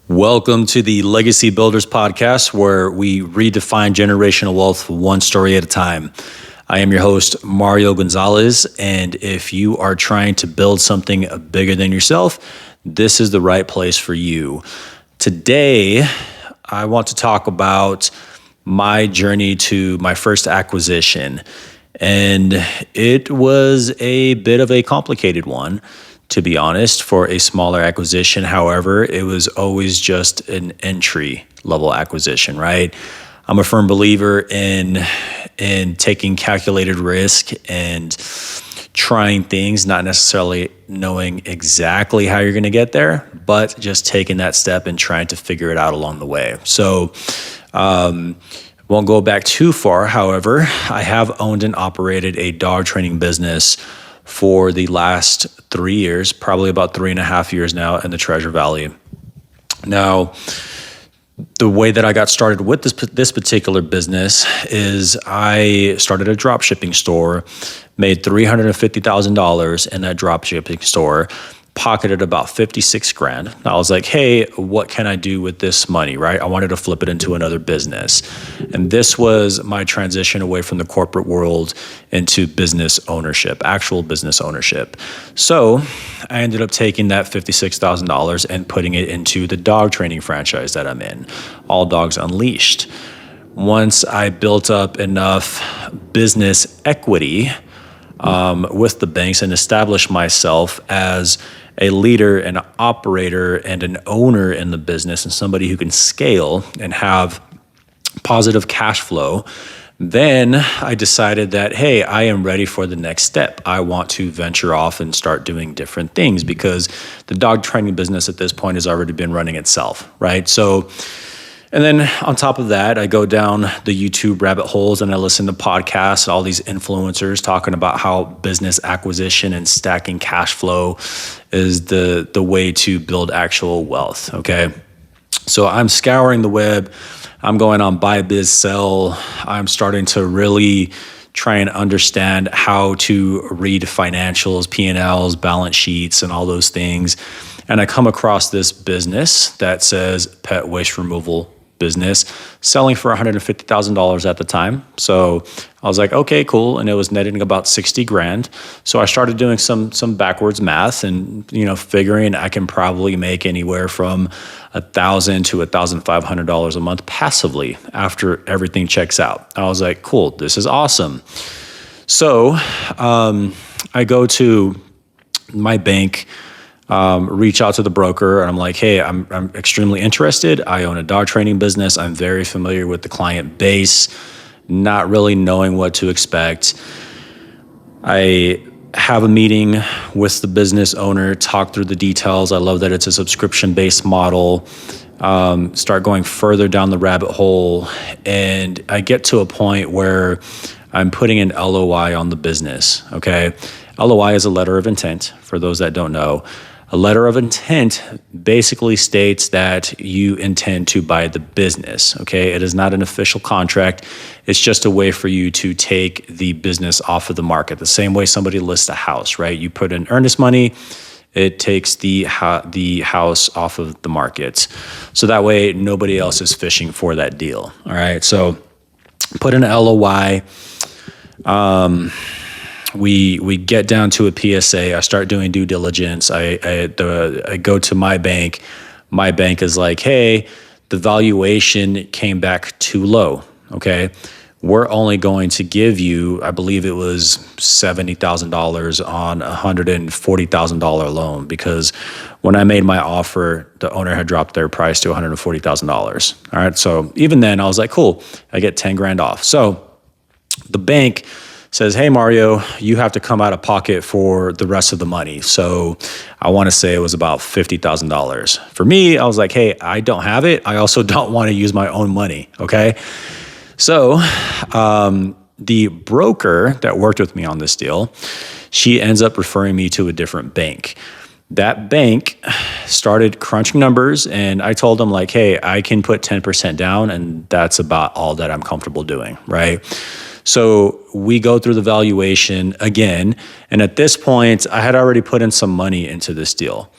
Welcome to the Legacy Builders podcast, where we redefine generational wealth one story at a time. I am your host, Mario Gonzalez, and if you are trying to build something bigger than yourself, this is the right place for you. Today, I want to talk about my journey to my first acquisition, and it was a bit of a complicated one, to be honest, for a smaller acquisition. However, it was always just an entry level acquisition, right? I'm a firm believer in taking calculated risk and trying things, not necessarily knowing exactly how you're going to get there, but just taking that step and trying to figure it out along the way. So, won't go back too far. However, I have owned and operated a dog training business for the last 3 years, probably about 3.5 years now in the Treasure Valley. Now, the way that I got started with this particular business is I started a drop shipping store, made $350,000 in that drop shipping store, pocketed about $56,000. I was like, hey, what can I do with this money, right? I wanted to flip it into another business. And this was my transition away from the corporate world into business ownership, actual business ownership. So I ended up taking that $56,000 and putting it into the dog training franchise that I'm in, All Dogs Unleashed. Once I built up enough business equity with the banks and established myself as a leader, an operator, and an owner in the business, and somebody who can scale and have positive cash flow, then I decided that, hey, I am ready for the next step. I want to venture off and start doing different things because the dog training business at this point has already been running itself, right? So, and then on top of that, I go down the YouTube rabbit holes and I listen to podcasts, all these influencers talking about how business acquisition and stacking cash flow is the way to build actual wealth, okay? So I'm scouring the web. I'm going on buy, biz, sell. I'm starting to really try and understand how to read financials, P&Ls, balance sheets, and all those things. And I come across this business that says pet waste removal business, selling for $150,000 at the time. So I was like, okay, cool. And it was netting about $60,000. So I started doing some backwards math and, figuring I can probably make anywhere from $1,000 to $1,500 a month passively after everything checks out. I was like, cool, this is awesome. So I go to my bank, reach out to the broker, and I'm like, hey, I'm extremely interested. I own a dog training business. I'm very familiar with the client base, not really knowing what to expect. I have a meeting with the business owner, talk through the details. I love that it's a subscription-based model. Start going further down the rabbit hole, and I get to a point where I'm putting an LOI on the business, okay? LOI is a letter of intent, for those that don't know. A letter of intent basically states that you intend to buy the business, okay? It is not an official contract. It's just a way for you to take the business off of the market. The same way somebody lists a house, right? You put in earnest money, it takes the house off of the market. So that way nobody else is fishing for that deal, all right? So put in an LOI. We get down to a PSA. I start doing due diligence. I go to my bank. My bank is like, hey, the valuation came back too low, okay? We're only going to give you, I believe it was $70,000 on a $140,000 loan, because when I made my offer, the owner had dropped their price to $140,000. All right, so even then I was like, cool, I get $10,000 off. So the bank says, hey, Mario, you have to come out of pocket for the rest of the money. So I want to say it was about $50,000. For me, I was like, hey, I don't have it. I also don't want to use my own money, okay? So the broker that worked with me on this deal, she ends up referring me to a different bank. That bank started crunching numbers, and I told them like, hey, I can put 10% down, and that's about all that I'm comfortable doing, right? So we go through the valuation again. And at this point, I had already put in some money into this deal.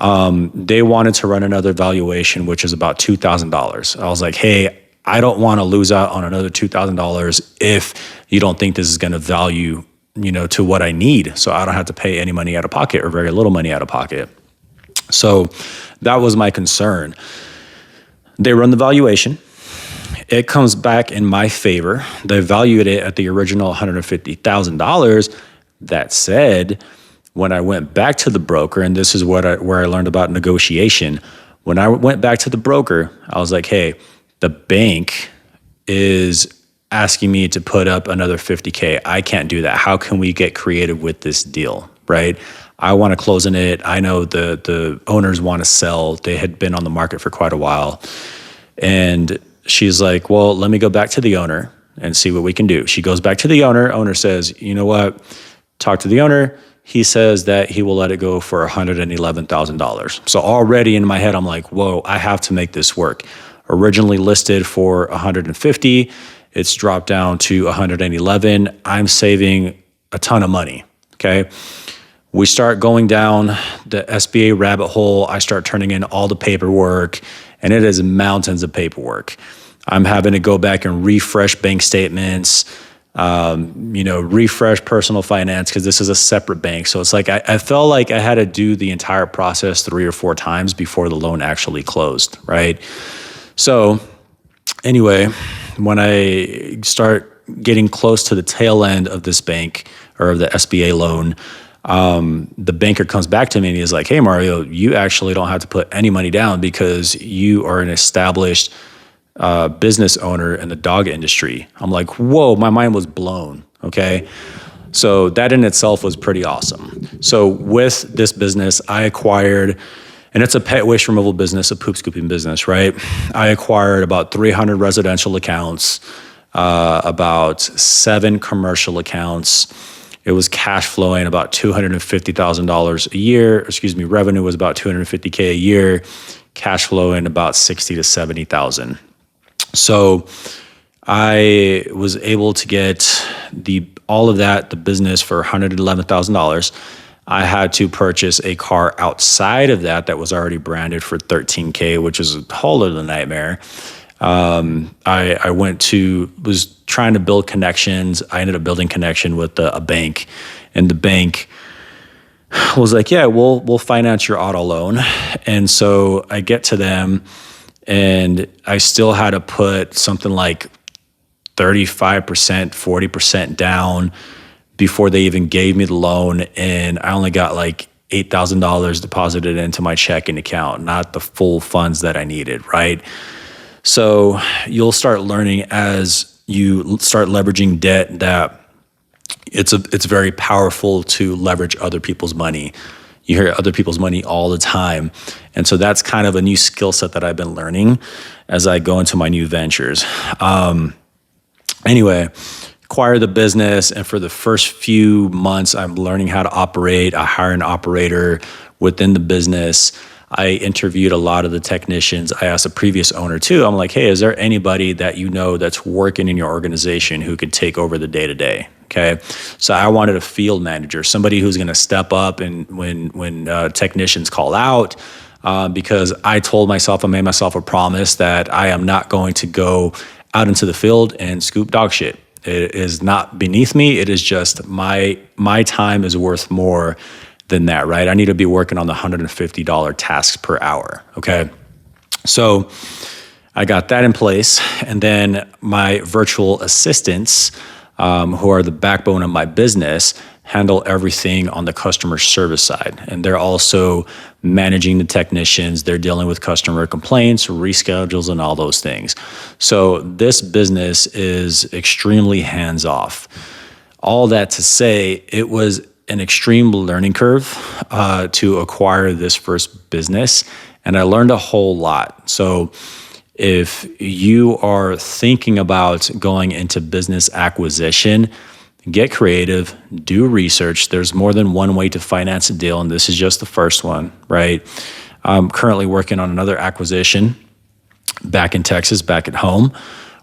They wanted to run another valuation, which is about $2,000. I was like, hey, I don't want to lose out on another $2,000 if you don't think this is going to value, to what I need. So I don't have to pay any money out of pocket or very little money out of pocket. So that was my concern. They run the valuation. It comes back in my favor. They valued it at the original $150,000. That said, when I went back to the broker, and this is where I learned about negotiation. When I went back to the broker, I was like, hey, the bank is asking me to put up another $50K. I can't do that. How can we get creative with this deal, right? I want to close in it. I know the owners want to sell. They had been on the market for quite a while. And she's like, well, let me go back to the owner and see what we can do. She goes back to the owner. Owner says, you know what? Talk to the owner. He says that he will let it go for $111,000. So already in my head, I'm like, whoa, I have to make this work. Originally listed for 150, it's dropped down to 111. I'm saving a ton of money, okay? We start going down the SBA rabbit hole. I start turning in all the paperwork, and it is mountains of paperwork. I'm having to go back and refresh bank statements, refresh personal finance because this is a separate bank. So it's like I felt like I had to do the entire process 3 or 4 times before the loan actually closed, right? So anyway, when I start getting close to the tail end of this bank or of the SBA loan, the banker comes back to me and he's like, hey, Mario, you actually don't have to put any money down because you are an established business owner in the dog industry. I'm like, whoa, my mind was blown. Okay. So that in itself was pretty awesome. So with this business, I acquired, and it's a pet waste removal business, a poop scooping business, right? I acquired about 300 residential accounts, about 7 commercial accounts. It was cash flowing about $250,000 a year. Revenue was about $250K a year. Cash flowing about $60,000 to $70,000. So I was able to get all of that, the business, for $111,000. I had to purchase a car outside of that was already branded for $13K, which is a whole other nightmare. I was trying to build connections. I ended up building connection with a bank, and the bank was like, yeah, we'll finance your auto loan. And so I get to them, and I still had to put something like 35%, 40% down before they even gave me the loan. And I only got like $8,000 deposited into my checking account, not the full funds that I needed, right? So you'll start learning as you start leveraging debt that it's very powerful to leverage other people's money. You hear other people's money all the time. And so that's kind of a new skill set that I've been learning as I go into my new ventures. Anyway, acquire the business. And for the first few months, I'm learning how to operate. I hire an operator within the business. I interviewed a lot of the technicians. I asked a previous owner too. I'm like, hey, is there anybody that you know that's working in your organization who could take over the day-to-day? Okay. So I wanted a field manager, somebody who's going to step up and when technicians call out, because I made myself a promise that I am not going to go out into the field and scoop dog shit. It is not beneath me. It is just my time is worth more than that, right? I need to be working on the $150 tasks per hour, okay? So I got that in place. And then my virtual assistants, who are the backbone of my business, handle everything on the customer service side. And they're also managing the technicians. They're dealing with customer complaints, reschedules, and all those things. So this business is extremely hands-off. All that to say, it was an extreme learning curve to acquire this first business, and I learned a whole lot. So if you are thinking about going into business acquisition, get creative, do research. There's more than one way to finance a deal, and this is just the first one, right? I'm currently working on another acquisition back in Texas, back at home,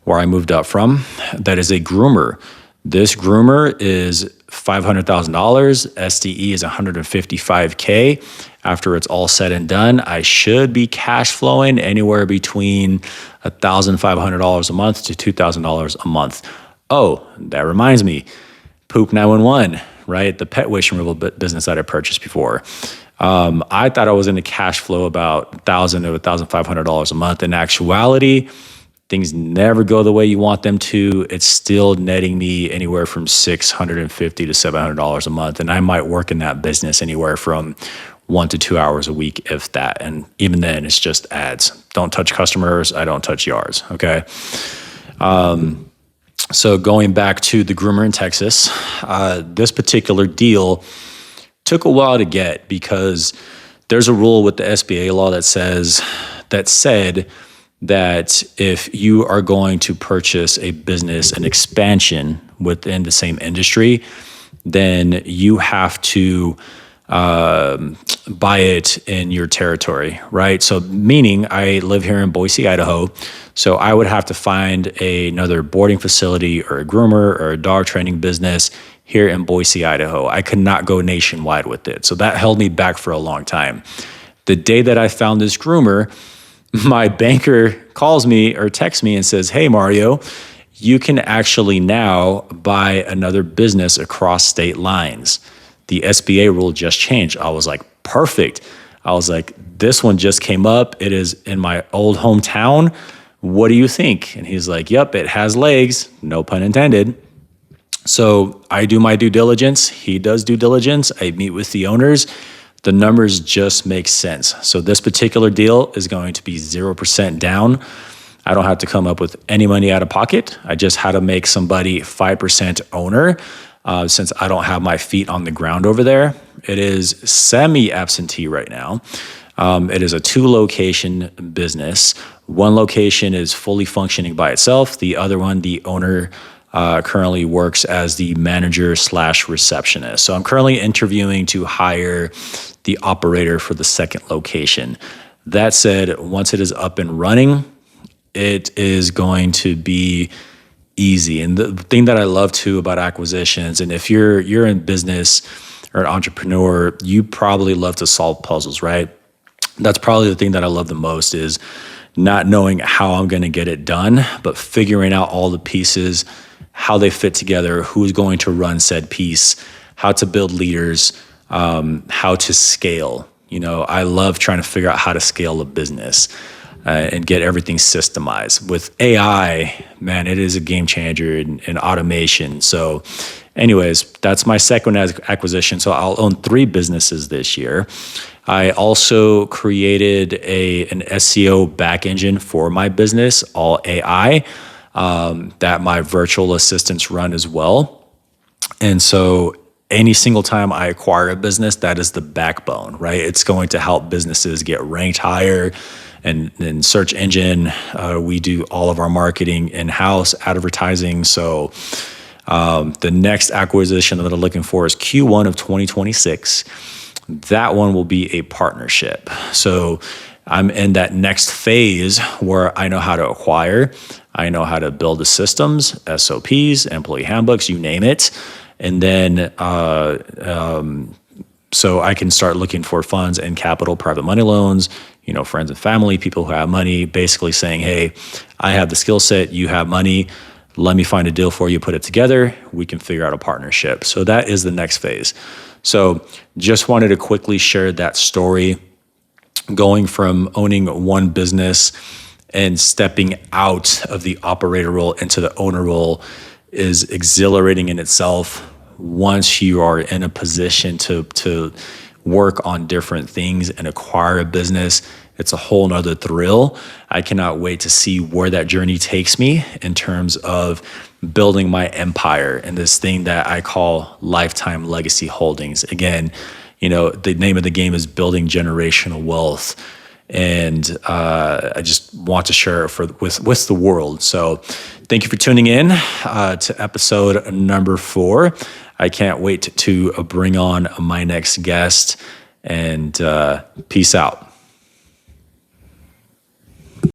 where I moved up from. That is a groomer. This groomer is $500,000. SDE is $155K. After it's all said and done, I should be cash flowing anywhere between $1,500 a month to $2,000 a month. Oh, that reminds me, Poop 911, right? The pet waste removal business that I purchased before. I thought I was going to cash flow about $1,000 to $1,500 a month. In actuality, things never go the way you want them to. It's still netting me anywhere from $650 to $700 a month. And I might work in that business anywhere from 1 to 2 hours a week, if that. And even then, it's just ads. Don't touch customers. I don't touch yards. Okay. So going back to the groomer in Texas, this particular deal took a while to get because there's a rule with the SBA law that said that if you are going to purchase a business, an expansion within the same industry, then you have to buy it in your territory, right? So meaning I live here in Boise, Idaho. So I would have to find another boarding facility or a groomer or a dog training business here in Boise, Idaho. I could not go nationwide with it. So that held me back for a long time. The day that I found this groomer, my banker calls me or texts me and says, "Hey, Mario, you can actually now buy another business across state lines. The SBA rule just changed." I was like, perfect. I was like, this one just came up. It is in my old hometown. What do you think? And he's like, yep, it has legs, no pun intended. So I do my due diligence. He does due diligence. I meet with the owners. The numbers just make sense. So this particular deal is going to be 0% down. I don't have to come up with any money out of pocket. I just had to make somebody 5% owner. Since I don't have my feet on the ground over there. It is semi-absentee right now. It is a 2-location business. One location is fully functioning by itself. The other one, the owner currently works as the manager/receptionist. So I'm currently interviewing to hire the operator for the second location. That said, once it is up and running, it is going to be easy. And the thing that I love too about acquisitions, and if you're in business or an entrepreneur, you probably love to solve puzzles, right? That's probably the thing that I love the most is not knowing how I'm going to get it done, but figuring out all the pieces, how they fit together, who's going to run said piece, how to build leaders, how to scale. You know, I love trying to figure out how to scale a business. And get everything systemized. With AI, man, it is a game changer in automation. So anyways, that's my second acquisition. So I'll own 3 businesses this year. I also created an SEO back engine for my business, all AI, that my virtual assistants run as well. And so any single time I acquire a business, that is the backbone, right? It's going to help businesses get ranked higher. And in search engine, we do all of our marketing in-house, advertising. So the next acquisition that I'm looking for is Q1 of 2026. That one will be a partnership. So I'm in that next phase where I know how to acquire. I know how to build the systems, SOPs, employee handbooks, you name it. And then so I can start looking for funds and capital, private money loans, you know, friends and family, people who have money, basically saying, hey, I have the skill set, you have money, let me find a deal for you, put it together, we can figure out a partnership. So that is the next phase. So just wanted to quickly share that story, going from owning one business and stepping out of the operator role into the owner role is exhilarating in itself. Once you are in a position to work on different things and acquire a business, it's a whole nother thrill. I cannot wait to see where that journey takes me in terms of building my empire and this thing that I call lifetime legacy holdings. Again, you know, the name of the game is building generational wealth. And I just want to share it with the world. So thank you for tuning in to episode number 4. I can't wait to bring on my next guest, and peace out.